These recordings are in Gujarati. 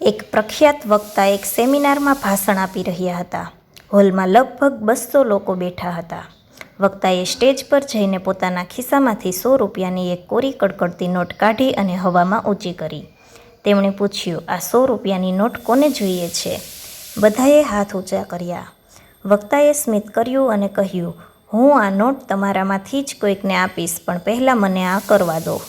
એક પ્રખ્યાત વક્તા એક સેમિનારમાં ભાષણ આપી રહ્યા હતા. હોલમાં લગભગ 200 લોકો બેઠા હતા. વક્તાએ સ્ટેજ પર જઈને પોતાના ખિસ્સામાંથી 100 રૂપિયાની એક કોરી કડકડતી નોટ કાઢી અને હવામાં ઊંચી કરી. તેમણે પૂછ્યું, આ 100 રૂપિયાની નોટ કોને જોઈએ છે? બધાએ હાથ ઊંચા કર્યા. વક્તાએ સ્મિત કર્યું અને કહ્યું, હું આ નોટ તમારામાંથી જ કોઈકને આપીશ, પણ પહેલાં મને આ કરવા દો.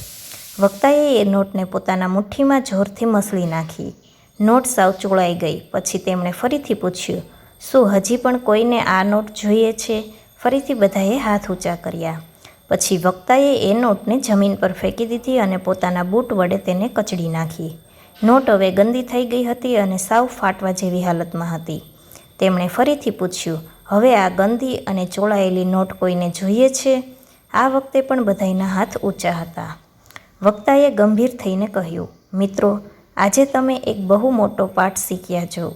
વક્તાએ એ નોટને પોતાના મુઠ્ઠીમાં જોરથી મસળી નાખી. નોટ સાવ ચોળાઈ ગઈ. પછી તેમણે ફરીથી પૂછ્યું, શું હજી પણ કોઈને આ નોટ જોઈએ છે? ફરીથી બધાએ હાથ ઊંચા કર્યા. પછી વક્તાએ એ નોટને જમીન પર ફેંકી દીધી અને પોતાના બૂટ વડે તેને કચડી નાખી. નોટ હવે ગંદી થઈ ગઈ હતી અને સાવ ફાટવા જેવી હાલતમાં હતી. તેમણે ફરીથી પૂછ્યું, હવે આ ગંદી અને ચોળાયેલી નોટ કોઈને જોઈએ છે? આ વખતે પણ બધાના હાથ ઊંચા હતા. વક્તાએ ગંભીર થઈને કહ્યું, મિત્રો, આજે તમે એક બહુ મોટો પાઠ શીખ્યા છો.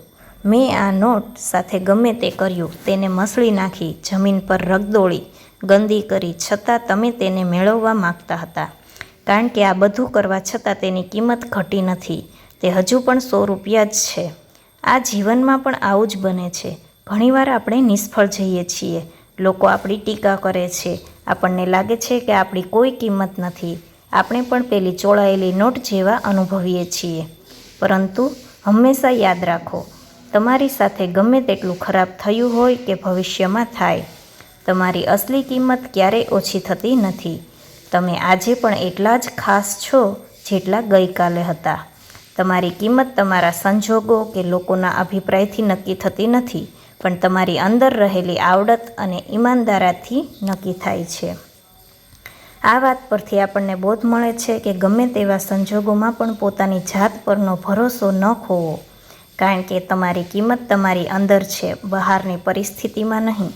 મેં આ નોટ સાથે ગમે તે કર્યું, તેને મસળી નાખી, જમીન પર રગદોળી, ગંદી કરી, છતાં તમે તેને મેળવવા માગતા હતા. કારણ કે આ બધું કરવા છતાં તેની કિંમત ઘટી નથી. તે હજુ પણ 100 રૂપિયા જ છે. આ જીવનમાં પણ આવું જ બને છે. ઘણીવાર આપણે નિષ્ફળ જઈએ છીએ. લોકો આપણી ટીકા કરે છે. આપણને લાગે છે કે આપણી કોઈ કિંમત નથી. આપણે પણ પેલી ચોળાયેલી નોટ જેવા અનુભવીએ છીએ. પરંતુ હંમેશા યાદ રાખો, તમારી સાથે ગમે તેટલું ખરાબ થયું હોય કે ભવિષ્યમાં થાય, તમારી અસલી કિંમત ક્યારેય ઓછી થતી નથી. તમે આજે પણ એટલા જ ખાસ છો જેટલા ગઈકાલે હતા. તમારી કિંમત તમારા સંજોગો કે લોકોના અભિપ્રાયથી નક્કી થતી નથી, પણ તમારી અંદર રહેલી આવડત અને ઈમાનદારીથી નક્કી થાય છે. આ વાત પરથી આપણને બોધ મળે છે કે ગમે તેવા સંજોગોમાં પણ પોતાની જાત પરનો ભરોસો ન ખોવો, કારણ કે તમારી કિંમત તમારી અંદર છે, બહારની પરિસ્થિતિમાં નહીં.